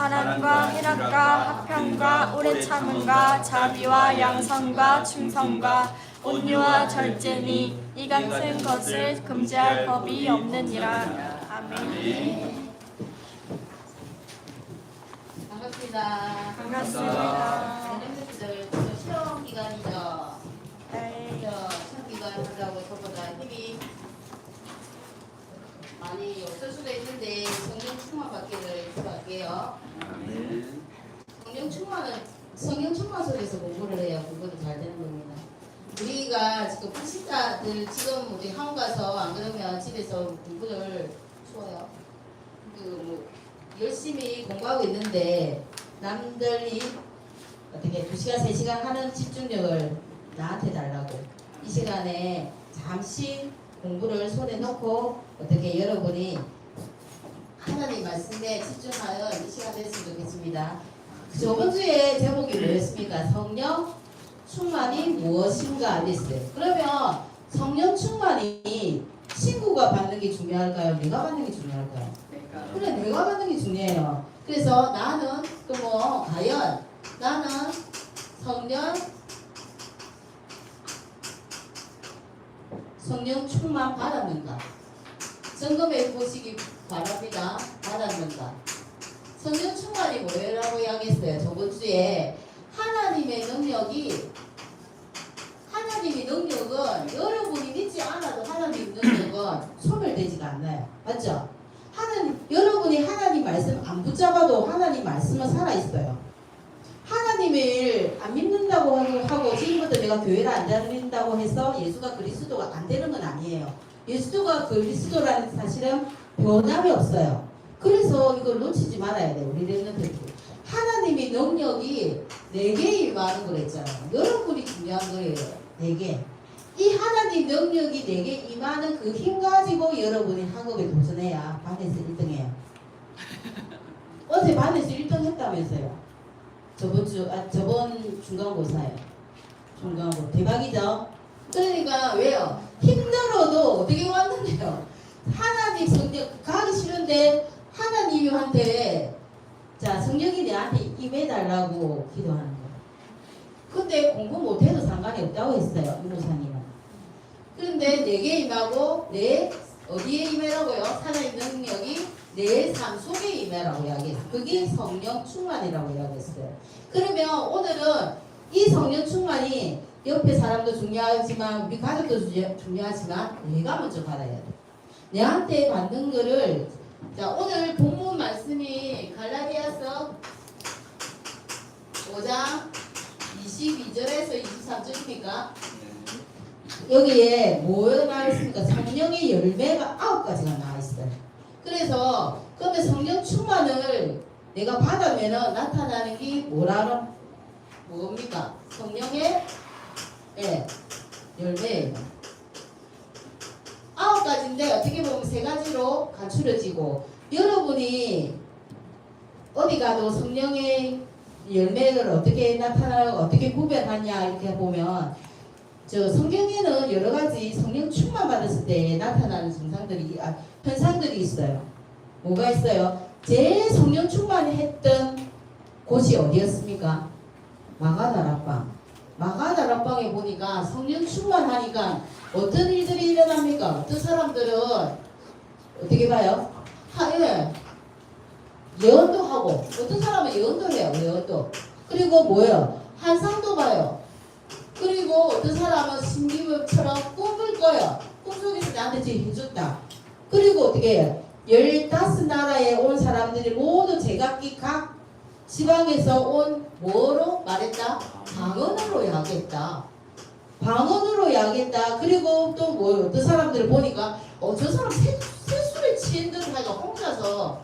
가난과 희락과 화평과 오래 참음과 자비와 양선과 충성과 온유와 절제니 이 같은 것을 금지할 법이 없느니라. 아멘. 반갑습니다. 반갑습니다. 학생들 시험 기간이죠. 네. 시험 기간 하자고 저보다 힘이 많이 없을 수도 있는데 성령 충만 받기를 기도할게요. 성령 충만 속에서 공부를 해야 공부는 잘 되는 겁니다. 우리가 지금 불신자들 지금 우리 학원 가서 안 그러면 집에서 공부를 쉬워요. 열심히 공부하고 있는데 남들이 어떻게 2시간 3시간 하는 집중력을 나한테 달라고 이 시간에 잠시 공부를 손에 놓고 어떻게 여러분이 하나님 말씀에 집중하는 이 시간 됐으면 좋겠습니다. 저번 주에 제목이 뭐였습니까? 성령 충만이 무엇인가 됐어요. 그러면 성령 충만이 친구가 받는 게 중요할까요? 내가 받는 게 중요할까요? 그래, 내가 받는 게 중요해요. 그래서 나는 과연 나는 성령 충만 받았는가? 점검해 보시기 바랍니다. 받았는가? 성령 충만이 뭐라고 이야기했어요? 저번 주에 하나님의 능력은 여러분이 믿지 않아도 하나님의 능력은 소멸되지가 않나요? 맞죠? 여러분이 하나님 말씀 안 붙잡아도 하나님 말씀은 살아있어요. 하나님을 안 믿는다고 하고 지금부터 내가 교회를 안 다닌다고 해서 예수가 그리스도가 안 되는 건 아니에요. 예수가 그리스도라는 사실은 변함이 없어요. 그래서 이걸 놓치지 말아야 돼요. 우리 랩런트들. 하나님의 능력이 내게 임하는 거랬잖아요. 여러분이 중요한 거예요. 내게. 이 하나님 능력이 내게 임하는 그 힘 가지고 여러분이 학업에 도전해야 반에서 1등해요. 어제 반에서 1등 했다면서요. 저번 중간고사예요. 중간고 대박이죠? 그러니까 왜요? 힘들어도 어떻게 왔는데요? 하나님 성령 가기 싫은데 하나님한테 자 성령이 내한테 임해달라고 기도하는 거예요. 근데 공부 못해도 상관이 없다고 했어요. 이모사님은. 그런데 내게 임하고 내 어디에 임해라고요? 하나님 능력이 내 삶 속에 임해라고 이야기했어요. 그게 성령 충만이라고 이야기했어요. 그러면 오늘은 이 성령 충만이 옆에 사람도 중요하지만 우리 가족도 중요하지만 내가 먼저 받아야 돼. 내한테 받는 거를 자 오늘 본문 말씀이 갈라디아서 5장 22절에서 23절입니까? 여기에 뭐가 나와 있습니까? 성령의 열매가 9가지가 나와 있어요. 그래서 그러면 성령 충만을 내가 받으면 나타나는 게 뭡니까? 성령의 열매예요. 9가지인데 어떻게 보면 3가지로 간추려지고 여러분이 어디 가도 성령의 열매를 어떻게 나타나고 어떻게 구별하냐 이렇게 보면 성경에는 여러 가지 성령 충만 받았을 때 나타나는 현상들이 있어요. 뭐가 있어요? 제일 성령 충만했던 곳이 어디였습니까? 마가다락방. 마가다락방에 보니까 성령 충만하니까 어떤 일들이 일어납니까? 어떤 사람들은 어떻게 봐요? 예언도 하고 어떤 사람은 예언도 해요. 예언도. 그리고 뭐예요? 환상도 봐요. 그리고 어떤 사람은 신비처럼 꿈을 꿔요. 꿈속에서 나한테 지금 해줬다. 그리고 어떻게 해요? 15나라에 온 사람들이 모두 제각기 각 지방에서 온 뭐로 말했다? 방언으로 이야기했다. 방언으로 이야기했다. 그리고 또 뭐 어떤 사람들을 보니까 저 사람 세술에 취한 듯 하니까 혼자서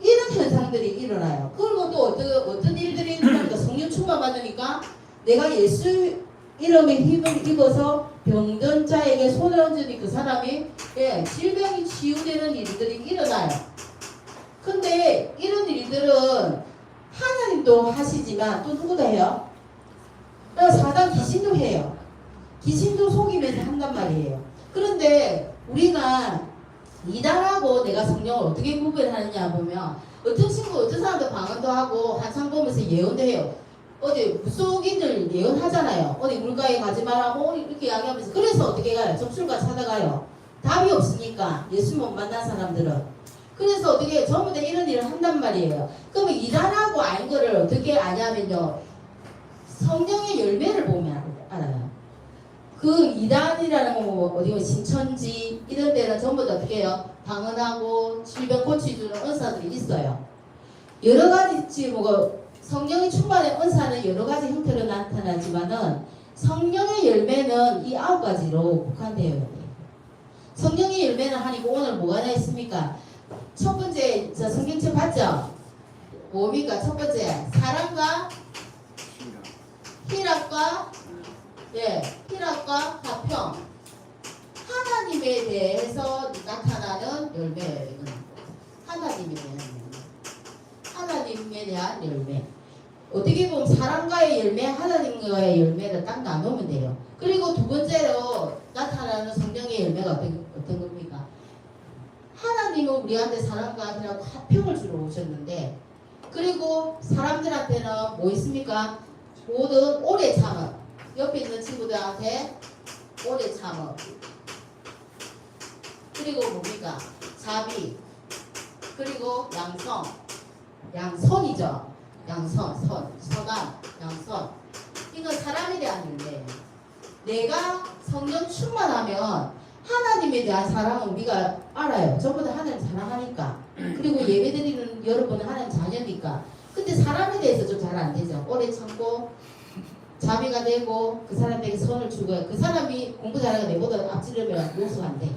이런 현상들이 일어나요. 그리고 또 어떤 일들이 일어나니까 성령 충만 받으니까 내가 예수 이름의 힘을 입어서 병든 자에게 손을 얹으니 그 사람이 질병이 치유되는 일들이 일어나요. 근데 이런 일들은 하나님도 하시지만 또 누구도 해요? 사단 귀신도 해요. 귀신도 속이면서 한단 말이에요. 그런데 우리가 이단하고 내가 성령을 어떻게 구별하느냐 보면 어떤 친구, 어떤 사람도 방언도 하고 한참 보면서 예언도 해요. 어디 무속인들 예언하잖아요. 어디 물가에 가지 말라고 이렇게 이야기하면서 그래서 어떻게 가요? 점술가 찾아가요. 답이 없으니까 예수 못 만난 사람들은. 그래서 어떻게 해요? 전부 다 이런 일을 한단 말이에요. 그러면 이단하고 아닌 거를 어떻게 아냐면요. 성경의 열매를 보면 알아요. 그 이단이라는 거 어디 신천지 이런 데는 전부 다 어떻게 해요? 방언하고 질병 고치주는 은사들이 있어요. 여러 가지 뭐 성령이 충만한 은사는 여러 가지 형태로 나타나지만은 성령의 열매는 이 9가지로 국한되어 있어요. 성령의 열매는 아니고 오늘 뭐가 나 있습니까? 첫 번째 저 성경책 봤죠? 뭡니까? 첫 번째 사랑과 희락과 희락과 화평 하나님에 대해서 나타나는 열매예요. 하나님에 대한 열매. 어떻게 보면 사람과의 열매, 하나님과의 열매를 딱 나누면 돼요. 그리고 두 번째로 나타나는 성령의 열매가 어떤 겁니까? 하나님은 우리한테 사랑과 희락과 화평을 주러 오셨는데, 그리고 사람들한테는 뭐 있습니까? 모든 오래 참음. 옆에 있는 친구들한테 오래 참음. 그리고 뭡니까? 자비. 그리고 양선이죠. 선함, 양선. 이건 사람에 대한 열매예요. 내가 성령 충만하면 하나님에 대한 사랑은 우리가 알아요. 전부 다 하나님 사랑하니까. 그리고 예배드리는 여러분은 하나님 자녀니까. 근데 사람에 대해서 좀 잘 안 되죠. 오래 참고 자비가 되고 그 사람에게 선을 주고요. 그 사람이 공부 잘하고 내보다 앞지르면 용서가 안 돼.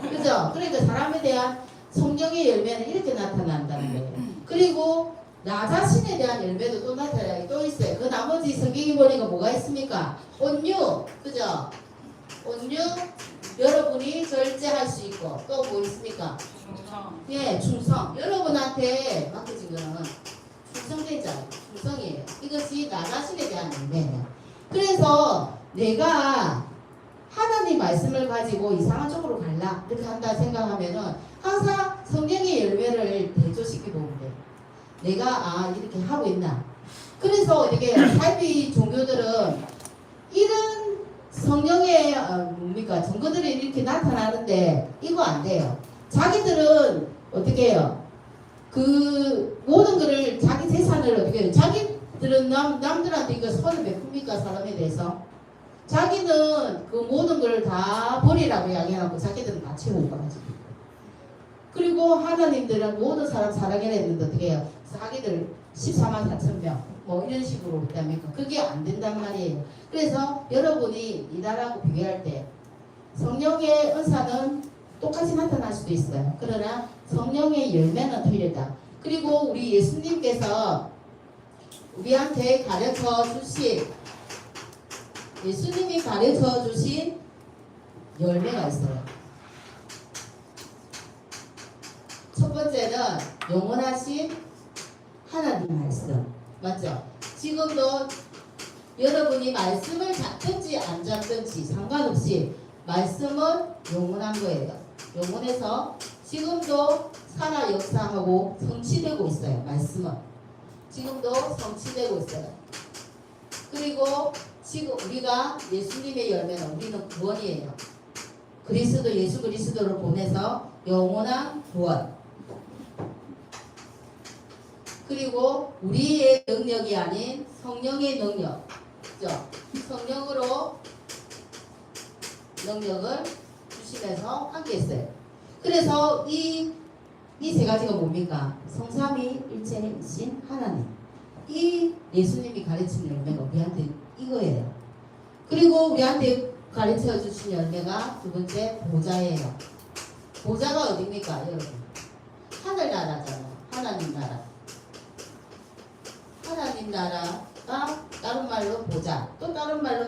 그죠? 그러니까 사람에 대한 성령의 열매는 이렇게 나타난다는 거예요. 그리고 나 자신에 대한 열매도 또 나타나요. 또 있어요. 그 나머지 성경에 보니까 뭐가 있습니까? 온유, 그죠? 온유, 여러분이 절제할 수 있고 또 뭐 있습니까? 충성. 여러분한테 맡겨진 거는 충성되자. 충성이에요. 이것이 나 자신에 대한 열매예요. 그래서 내가 하나님 말씀을 가지고 이상한 쪽으로 갈라 이렇게 한다 생각하면은 항상 성령의 열매를 대조시켜 보면 돼요. 내가 이렇게 하고 있나. 그래서 어떻게 사이비 종교들은 이런 성령의 증거들이 이렇게 나타나는데 이거 안 돼요. 자기들은 어떻게 해요? 그 모든 거를 자기 재산을 어떻게 해요? 자기들은 남들한테 이거 손을 베풉니까? 사람에 대해서 자기는 그 모든 걸 다 버리라고 이야기하고 자기들은 다 채우고 가지고. 그리고 하나님들은 모든 사람 사랑해야 되는데 어떻게 해요? 자기들 14만 4천 명 뭐 이런 식으로 그럽니까? 그게 안 된단 말이에요. 그래서 여러분이 이단하고 비교할 때 성령의 은사는 똑같이 나타날 수도 있어요. 그러나 성령의 열매는 틀리다. 그리고 우리 예수님께서 우리한테 가르쳐 주신 예수님이 가르쳐 주신 열매가 있어요. 첫 번째는 영원하신 하나님 말씀. 맞죠? 지금도 여러분이 말씀을 잡든지 안 잡든지 상관없이 말씀은 영원한 거예요. 영원해서 지금도 살아 역사하고 성취되고 있어요. 말씀은 지금도 성취되고 있어요. 그리고 지금 우리가 예수님의 열매는 우리는 구원이에요. 예수 그리스도를 보내서 영원한 구원. 그리고 우리의 능력이 아닌 성령의 능력. 그죠? 성령으로 능력을 주시면서 함께 했어요. 그래서 이 세 가지가 뭡니까? 성삼위일체이신 하나님. 이 예수님이 가르치는 열매가 우리한테 이거예요. 그리고 우리한테 가르쳐 주신 열매가 두 번째 보좌예요. 보좌가 어디입니까, 여러분? 하늘나라잖아요. 하나님 나라. 하나님 나라가 다른 말로 보좌. 또 다른 말로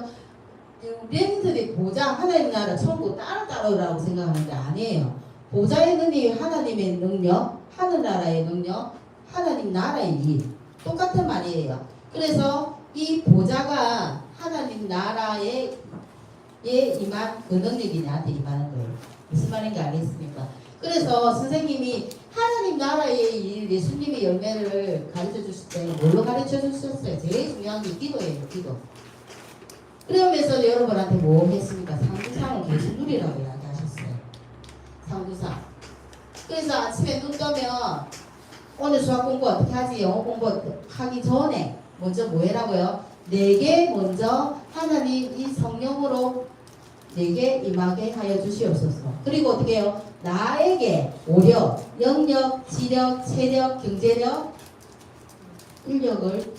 우리들이 보좌, 하나님 나라 전부 따로따로라고 생각하는데 아니에요. 보좌의 능력이 하나님의 능력, 하늘나라의 능력, 하나님 나라의 일. 똑같은 말이에요. 그래서 이 보좌가 하나님 나라에 임한 그 능력이 나한테 임하는 거예요. 무슨 말인지 알겠습니까? 그래서 선생님이 하나님 나라의 일, 예수님의 열매를 가르쳐 주실 때 뭘로 가르쳐 주셨어요? 제일 중요한 게 기도예요, 기도. 그러면서 여러분한테 뭐 했습니까? 상두상을 계속 누리라고 이야기하셨어요. 상두상. 그래서 아침에 눈 뜨면 오늘 수학 공부 어떻게 하지? 영어 공부 하기 전에 먼저 뭐 해라고요? 내게 먼저 하나님 이 성령으로 내게 임하게 하여 주시옵소서. 그리고 어떻게 해요? 나에게 오력, 영력, 지력, 체력, 경제력, 인력을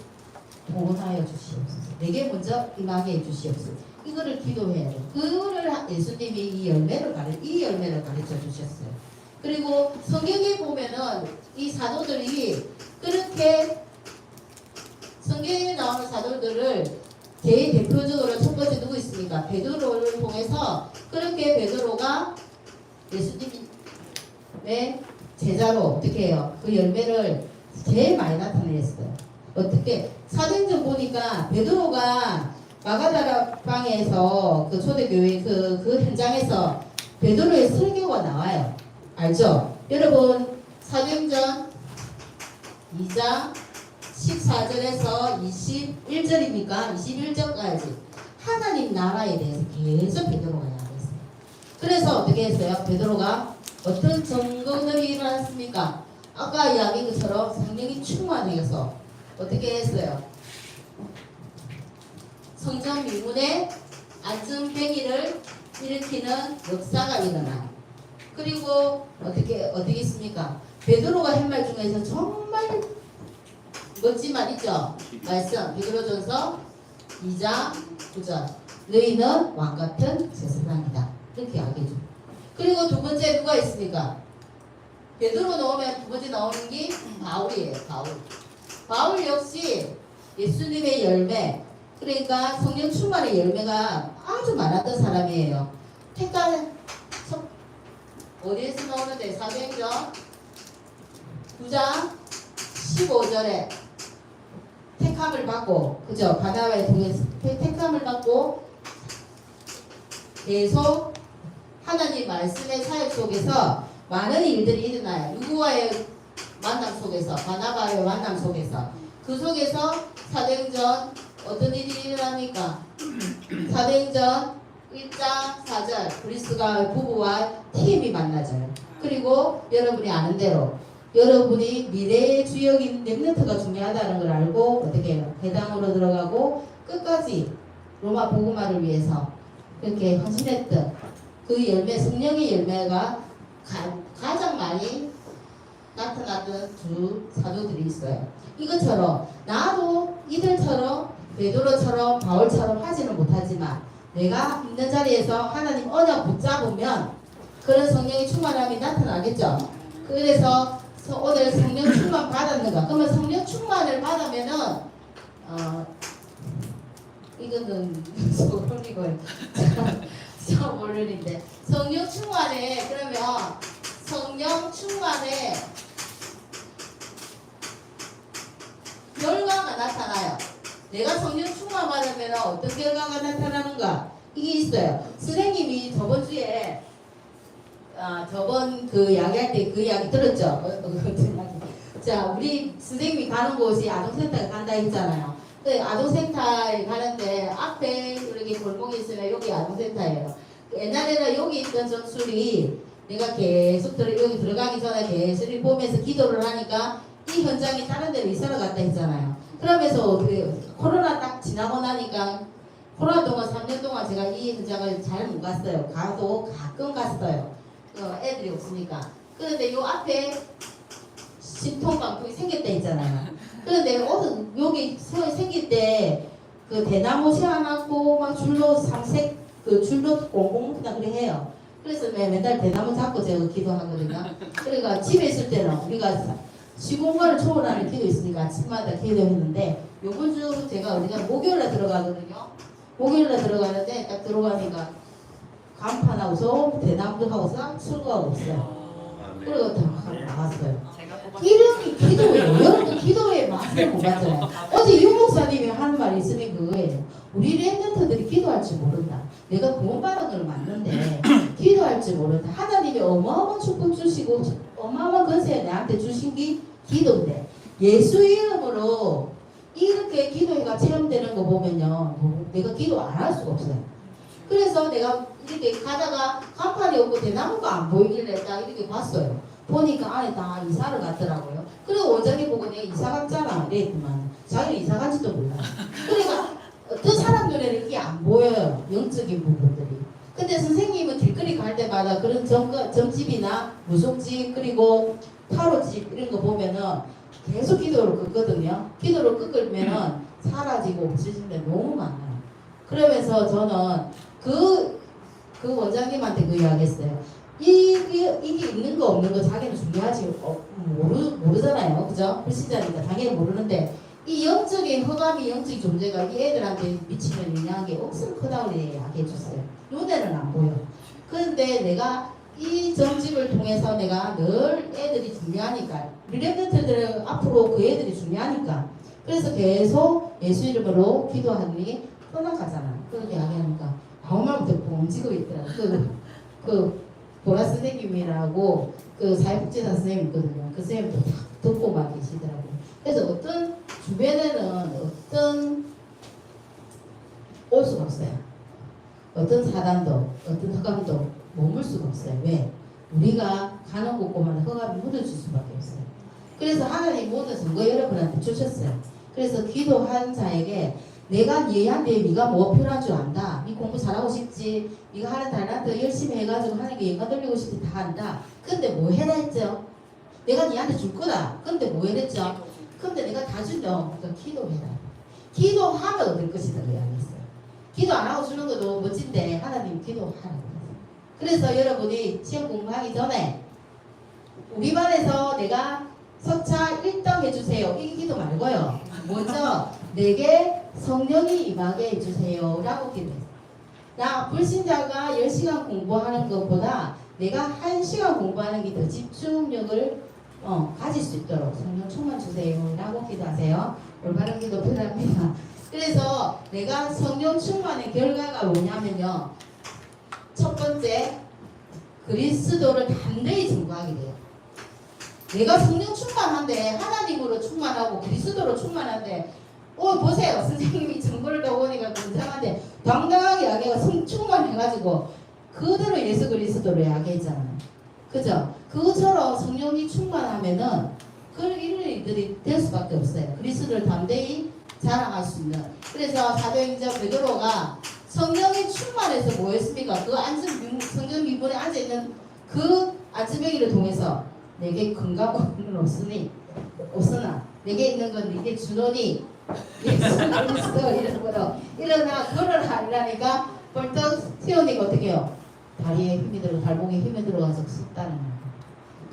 동원하여 주시옵소서. 내게 먼저 임하게 해 주시옵소서. 이거를 기도해야 돼요. 그거를 예수님이 이 열매를 가르쳐 주셨어요. 그리고 성경에 보면은 이 사도들이 그렇게 성경에 나오는 사도들을 제일 대표적으로 첫 번째 누구 있습니까? 베드로를 통해서 그렇게 베드로가 예수님의 제자로 어떻게 해요? 그 열매를 제일 많이 나타냈어요. 어떻게? 사도행전 보니까 베드로가 마가다라 방에서 그 초대교회 그 현장에서 베드로의 설교가 나와요. 알죠? 여러분 사도행전 2장 14절에서 21절입니까? 21절까지 하나님 나라에 대해서 계속 베드로가 이야기했어요. 그래서 어떻게 했어요? 베드로가 어떤 정거들이 일어났습니까? 아까 이야기한 것처럼 성령이 충만해서 어떻게 했어요? 성전 밀문에 안전뱅이를 일으키는 역사가 일어나요. 그리고 어떻게 했습니까? 베드로가 한 말 중에서 정말 멋진 말 있죠? 말씀 베드로전서 2장 9절 너희는 왕같은 제사장이다. 이렇게 이야기해줘. 그리고 두 번째 누가 있습니까? 베드로 나오면 두 번째 나오는 게 바울이에요. 바울 역시 예수님의 열매, 그러니까 성령 충만의 열매가 아주 많았던 사람이에요. 택한 어디에서 나오는데? 사도행전 9장 15절에 택함을 받고, 그죠? 바나바를 통해서 택함을 받고 계속 하나님 말씀의 사역 속에서 많은 일들이 일어나요. 누구와의 만남 속에서, 바나바의 만남 속에서, 그 속에서 사도행전 어떤 일이 일어납니까? 사도행전 1장 4절 브리스가 부부와 팀이 만나져요. 그리고 여러분이 아는 대로 여러분이 미래의 주역인 렘넌트가 중요하다는 걸 알고 어떻게 해요? 배당으로 들어가고 끝까지 로마 복음화를 위해서 그렇게 헌신했던 그 열매, 성령의 열매가 가장 많이 나타났던 두 사도들이 있어요. 이것처럼 나도 이들처럼 베드로처럼 바울처럼 하지는 못하지만 내가 있는 자리에서 하나님 언약 붙잡으면 그런 성령의 충만함이 나타나겠죠. 그래서 오늘 성령 충만 받았는가? 그러면 성령 충만을 받으면은 이거는 소론이고요. 참 모르는데 성령 충만에 그러면 성령 충만에 결과가 나타나요. 내가 성령 충만 받으면 어떤 결과가 나타나는가? 이게 있어요. 선생님이 저번 주에 저번 그 이야기할 때 그 이야기 들었죠? 자, 우리 선생님이 가는 곳이 아동센터에 간다 했잖아요. 그 아동센터에 가는데 앞에 이렇게 골목이 있으면 여기 아동센터예요. 옛날에는 여기 있던 전술이 내가 계속 여기 들어가기 전에 계속 보면서 기도를 하니까 이 현장이 다른 데로 이사를 갔다 했잖아요. 그러면서 그 코로나 딱 지나고 나니까 코로나 동안 3년 동안 제가 이 현장을 잘 못 갔어요. 가도 가끔 갔어요. 애들이 없으니까. 그런데 요 앞에 신통방통이 생겼다 했잖아요. 그런데 여기 생길 때 그 대나무 세워놨고 막 줄로 삼색 그 줄로 꽁꽁 그냥 그래 해요. 그래서 맨날 대나무 잡고 제가 기도하거든요. 그러니까 집에 있을 때는 우리가 시공간을 초월하는 기도 있으니까 아침마다 기도했는데 요번 주 제가 어디가 목요일에 들어가거든요. 목요일에 들어가는데 딱 들어가니까 간판하고서 대나무도 하고서 술거가 없어요. 그리고 다 나갔어요. 이름이 기도예요. 여러분 기도의 맛을 못 봤잖아요. 어제 유 목사님이 하는 말이 있으니 그거예요. 우리 랩런트들이 기도할 줄 모른다. 내가 구원받은 걸 맞는데 기도할 줄 모른다. 하나님이 어마어마한 축복 주시고 어마어마한 권세 내한테 주신 게 기도인데 예수 이름으로 이렇게 기도가 체험되는 거 보면요, 내가 기도 안 할 수가 없어요. 그래서 내가 이렇게 가다가 간판이 없고 대나무가 안 보이길래 딱 이렇게 봤어요. 보니까 안에 다 이사를 갔더라고요. 그리고 원장님 보고 내가 이사 갔잖아 이랬더만 자기는 이사 간지도 몰라. 그러니까 어떤 사람 눈에는 이게 안 보여요, 영적인 부분들이. 근데 선생님은 길거리 갈 때마다 그런 점집이나 무속집 그리고 타로집 이런 거 보면은 계속 기도를 긋거든요. 기도를 긋으면은 사라지고 없어진 데 너무 많아요. 그러면서 저는 그 원장님한테 그 이야기 했어요. 이게 있는 거 없는 거 자기는 중요하지 모르잖아요. 그죠? 불신자니까 당연히 모르는데 이 영적인 허감이 영적인 존재가 이 애들한테 미치는 영향이 억수로 크다고 이야기해 줬어요. 눈에는 안 보여. 그런데 내가 이 점집을 통해서 내가 늘 애들이 중요하니까 리랩런트들은 앞으로 그 애들이 중요하니까 그래서 계속 예수 이름으로 기도하니 떠나가잖아. 그렇게 이야기하니까 아무 말부터 뻥지고 있더라고. 그 보라 선생님이라고 그 사회복지사 선생님 있거든요. 그 선생님도 다 듣고 막 계시더라고요. 그래서 어떤 주변에는 올 수가 없어요. 어떤 사단도 어떤 허감도 머물 수가 없어요. 왜? 우리가 가는 곳곳마다 허감이 묻어질 수밖에 없어요. 그래서 하나님 모든 선거 여러분한테 주셨어요. 그래서 기도한 자에게 내가 얘한테 네가 뭐 필요한 줄 안다. 네 공부 잘하고 싶지. 네가 하는 달란트 열심히 해가지고 하나님께 영광 돌리고 싶지 다 안다. 근데 뭐 해라 했죠? 내가 네한테 줄 거다. 근데 뭐 해랬죠? 근데 내가 다 준다. 그러니까 기도해라. 기도하면 얻을 것이다. 그 이야기했어요. 기도 안 하고 주는 것도 멋진데 하나님 기도하라고. 그래서 여러분이 시험 공부하기 전에 우리 반에서 내가 석차 1등 해주세요. 이 기도 말고요. 먼저 내게 성령이 임하게 해주세요 라고 기도했어요. 나 불신자가 10시간 공부하는 것보다 내가 1시간 공부하는 게 더 집중력을 가질 수 있도록 성령 충만 주세요 라고 기도하세요. 올바른 기도 필요합니다. 그래서 내가 성령 충만의 결과가 뭐냐면요, 첫 번째 그리스도를 담대히 증거하게 돼요. 내가 성령 충만한데 하나님으로 충만하고 그리스도로 충만한데 보세요. 선생님이 증거를 떠보니까 굉장한데 당당하게 이야기가 충만해가지고 그대로 예수 그리스도로 이야기했잖아요. 그죠? 그것처럼 성령이 충만하면은 그런 일들이 될 수밖에 없어요. 그리스도를 담대히 자랑할 수 있는. 그래서 사도행전 베드로가 성령이 충만해서 뭐 했습니까? 그 성전 미문에 앉아있는 그 안즈베기를 통해서 내게 건강은 없으나 내게 있는 건 네게 주노니 예수 그리스도 이름으로 일어나 걸어라 이러니까 벌떡 세우니까 어떻게 해요? 다리에 힘이 들어 발목에 힘이 들어가서 쉽다는 거예요.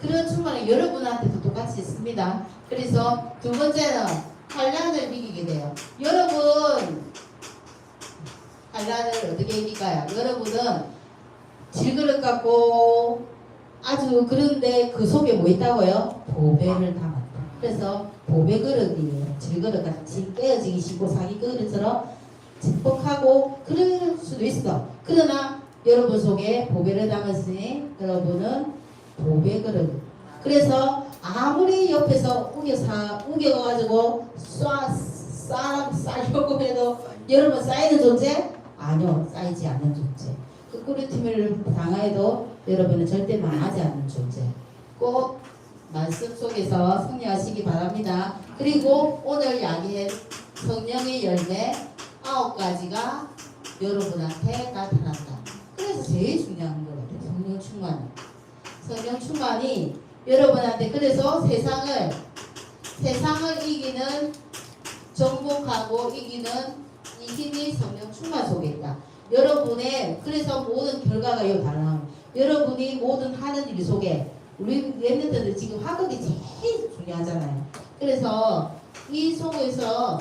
그런 충만이 여러분한테도 똑같이 있습니다. 그래서 두 번째는 환난을 이기게 돼요. 여러분 환난을 어떻게 이길까요? 여러분은 질그릇 갖고 아주 그런데 그 속에 뭐 있다고요? 보배를 담았다. 그래서 보배 그릇이에요. 질그릇 같이 깨어지기 쉽고 사기 그릇처럼 집복하고 그럴 수도 있어. 그러나 여러분 속에 보배를 담았으니 여러분은 보배 그릇. 그래서 아무리 옆에서 우겨가지고 쏴려고 해도 여러분 쌓이는 존재? 아니요, 쌓이지 않는 존재. 그 꾸리팀을 당해도 여러분은 절대 망하지 않는 존재. 꼭 말씀 속에서 승리하시기 바랍니다. 그리고 오늘 이야기한 성령의 열매 9가지가 여러분한테 나타난다. 그래서 제일 중요한 것 같아요. 성령 충만. 성령 충만이 여러분한테 그래서 세상을 이기는 정복하고 이기는 이 힘이 성령 충만 속에 있다. 여러분의 그래서 모든 결과가 이거 다 나옵니다. 여러분이 모든 하는 일 속에 우리 랩런트들 지금 학업이 제일 중요하잖아요. 그래서 이 속에서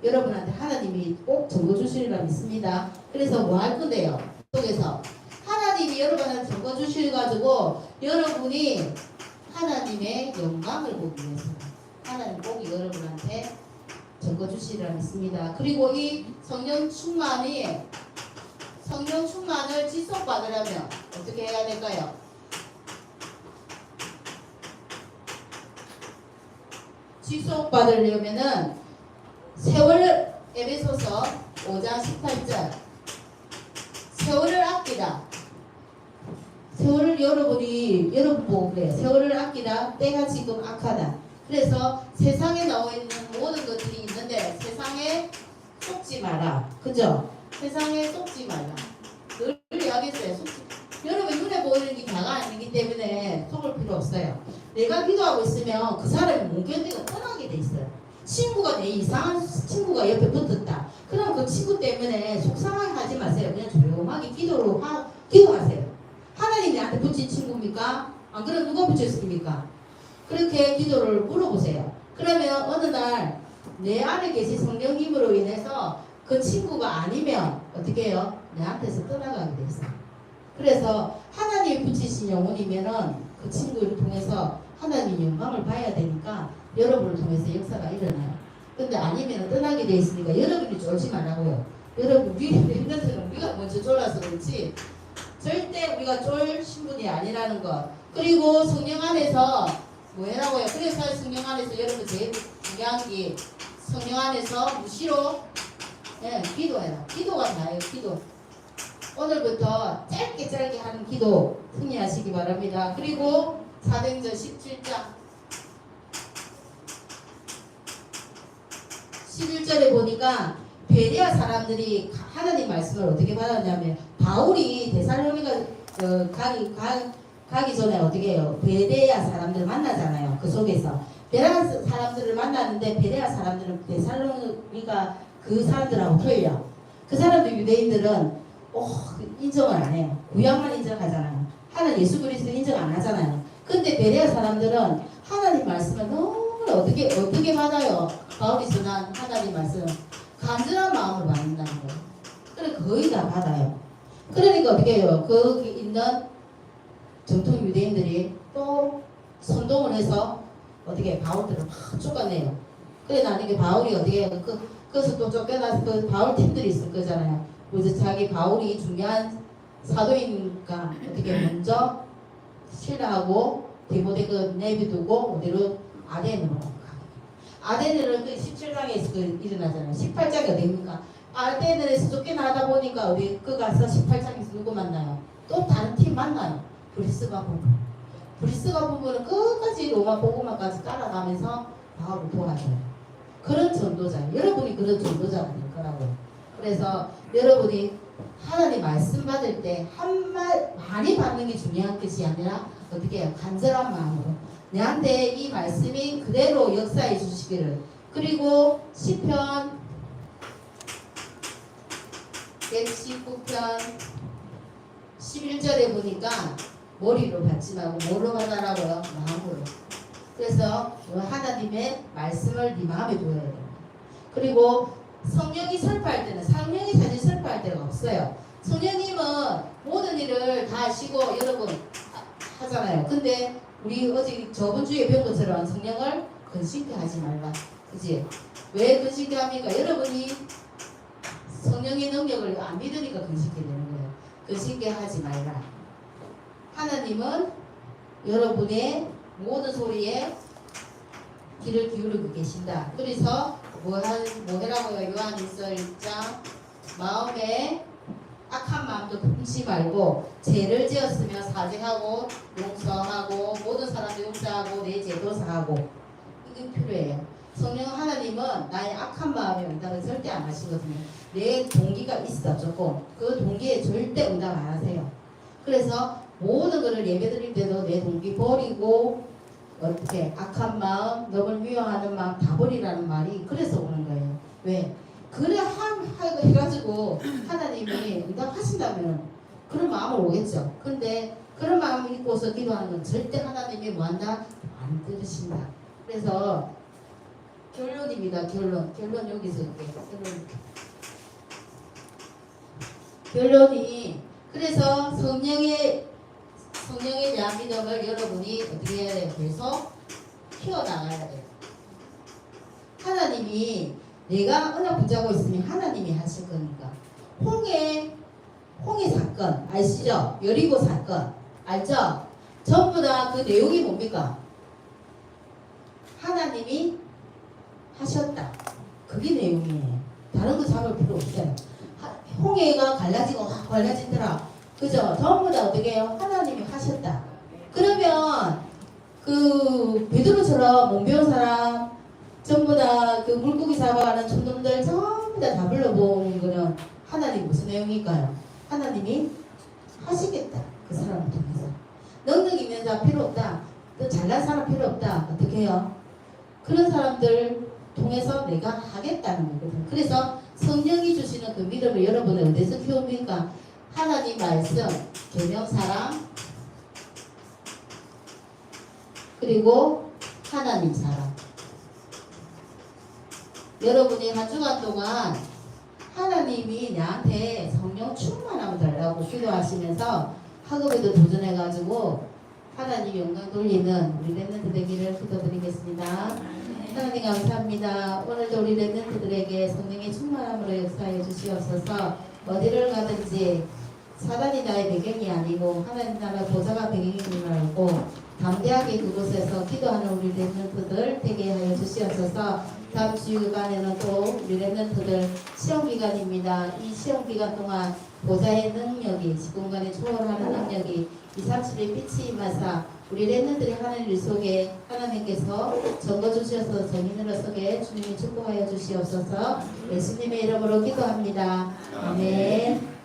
여러분한테 하나님이 꼭 적어주시리라 믿습니다. 그래서 뭐 할 건데요? 속에서 하나님이 여러분한테 적어주셔가지고 여러분이 하나님의 영광을 보기 위해서 하나님 꼭 성령 충만을 지속받으려면 어떻게 해야 될까요? 지속받으려면은 세월을 에베소서 5장 18절 세월을 아끼다. 세월을 여러분 보고 그래요. 세월을 아끼다. 때가 지금 악하다. 그래서 세상에 나와 있는 모든 것들이 있는데 세상에 속지 마라. 그죠? 세상에 속지 말라. 늘 이야기했어요. 여러분 눈에 보이는 게 다가 아니기 때문에 속을 필요 없어요. 내가 기도하고 있으면 그 사람이 못 견디고 떠나게 돼 있어요. 친구가 내 이상한 친구가 옆에 붙었다. 그럼 그 친구 때문에 속상하게 하지 마세요. 그냥 조용하게 기도하세요. 하나님이 나한테 붙인 친구입니까? 안 그러면 누가 붙였습니까? 그렇게 기도를 물어보세요. 그러면 어느 날 내 안에 계신 성령님으로 인해서 그 친구가 아니면 어떻게 해요? 내한테서 떠나가게 돼 있어요. 그래서 하나님이 붙이신 영혼이면은 그 친구를 통해서 하나님 영광을 봐야 되니까 여러분을 통해서 역사가 일어나요. 근데 아니면 떠나게 돼 있으니까 여러분이 쫄지 말라고요. 여러분 있는 우리가 먼저 쫄아서 그렇지 절대 우리가 쫄 신분이 아니라는 것. 그리고 성령 안에서 뭐라고요? 그래서 성령 안에서 여러분 제일 중요한 게 성령 안에서 무시로 기도해라. 기도가 나요. 기도. 오늘부터 짧게 하는 기도 승리하시기 바랍니다. 그리고 사도행전 17장 11절에 보니까 베레아 사람들이 하나님 말씀을 어떻게 받았냐면 바울이 데살로니가 가기 전에 어떻게 해요? 베레아 사람들 만나잖아요. 그 속에서 베레아 사람들을 만났는데 베레아 사람들은 데살로니가 그 사람들하고 틀려. 그 사람들 유대인들은 인정을 안 해요. 구약만 인정하잖아요. 하나님 예수 그리스도 인정 안 하잖아요. 근데 베레아 사람들은 하나님 말씀을 너무 어떻게 받아요? 바울이 전한 하나님 말씀 간절한 마음으로 받는다는 거예요. 그래 거의 다 받아요. 그러니까 어떻게 해요? 거기 있는 정통 유대인들이 또 선동을 해서 어떻게 바울들을 막 쫓아내요. 그래 나중에 바울이 어떻게 해요? 그래서 또 쫓겨나서 그 바울 팀들이 있을 거잖아요. 그래서 자기 바울이 중요한 사도이니까 어떻게 먼저 신라하고 디모데를 내비두고 어디로 아덴으로 가. 아덴을 그 17장에서 일어나잖아요. 18장이 어디입니까? 아덴에서 쫓겨나다 보니까 어디 그 가서 18장에서 누구 만나요? 또 다른 팀 만나요. 브리스가 부부. 브리스가 부부는 끝까지 로마 복음화까지 따라가면서 바울을 도와줘요. 그런 전도자. 여러분이 그런 전도자가 될 거라고요. 그래서 여러분이 하나님 말씀 받을 때 한 말 많이 받는 게 중요한 것이 아니라 어떻게 해요? 간절한 마음으로 내한테 이 말씀이 그대로 역사해 주시기를. 그리고 시편 119편 11절에 보니까 머리로 받지 말고 뭐로 받아라고요? 마음으로. 그래서 하나님의 말씀을 네 마음에 두어야 돼요. 그리고 성령이 설파할 때는 성령이 사실 설파할 때가 없어요. 성령님은 모든 일을 다 아시고 여러분 하잖아요. 근데 우리 어제 저번 주에 배운 것처럼 성령을 근심케 하지 말라. 그치? 왜 근심케 합니까? 여러분이 성령의 능력을 안 믿으니까 근심케 되는 거예요. 근심케 하지 말라. 하나님은 여러분의 모든 소리에 귀를 기울이고 계신다. 그래서 뭐 해라고요? 요한일서 1장 마음에 악한 마음도 품지 말고 죄를 지었으며 사죄하고 용서하고 모든 사람들 용서하고 내 죄도 사하고 이게 필요해요. 성령 하나님은 나의 악한 마음에 응답을 절대 안 하시거든요. 내 동기가 있어 조금 그 동기에 절대 응답 안 하세요. 그래서 모든 것을 예배드릴 때도 내 동기 버리고 어떻게 악한 마음, 너를 미워하는 마음 다 버리라는 말이 그래서 오는 거예요. 왜? 그래 해가지고 하나님이 응답하신다면 그런 마음을 오겠죠. 근데 그런 마음을 입고서 기도하는 건 절대 하나님이 뭐한다? 안 들으신다. 그래서 결론입니다. 결론 여기서 이렇게 결론이 그래서 성령에 대한 믿음을 여러분이 어떻게 해야 돼요? 계속 키워나가야 돼요. 하나님이 내가 언약 붙잡고 있으면 하나님이 하실 거니까. 홍해 홍해 사건 아시죠? 여리고 사건 알죠? 전부 다 그 내용이 뭡니까? 하나님이 하셨다. 그게 내용이에요. 다른 거 잡을 필요 없어요. 홍해가 갈라지고 확 갈라지더라. 그죠? 전부 다 어떻게 해요? 하나님이 하셨다. 그러면 그 베드로처럼 못 배운 사람 전부 다 그 물고기 잡아가는 촌놈들 전부 다 불러보는 거는 하나님 무슨 내용일까요? 하나님이 하시겠다. 그 사람을 통해서. 능력 있는 사람 필요 없다. 또 잘난 사람 필요 없다. 어떻게 해요? 그런 사람들 통해서 내가 하겠다는 거거든. 그래서 성령이 주시는 그 믿음을 여러분은 어디서 키웁니까? 하나님 말씀, 계명 사랑, 그리고 하나님 사랑. 여러분이 한 주간 동안 하나님이 나한테 성령 충만함을 달라고 기도하시면서 학업에도 도전해가지고 하나님 영광 돌리는 우리 랩런트 되기를 기도드리겠습니다. 하나님 감사합니다. 오늘도 우리 랩런트들에게 성령의 충만함으로 역사해 주시옵소서. 어디를 가든지 사단이 나의 배경이 아니고 하나님 나라 보좌가 배경인 줄 알고 담대하게 그곳에서 기도하는 우리 랩런트들 되게 하여 주시옵소서. 다음 주간에는 또 우리 랩런트들 시험기간입니다. 이 시험기간 동안 보좌의 능력이 시공간에 초월하는 능력이 237의 빛이 임하사 우리 랩런트들이 하는 일 속에 하나님께서 적어 주셔서 정인으로 서게 주님이 축복하여 주시옵소서. 예수님의 이름으로 기도합니다. 아멘.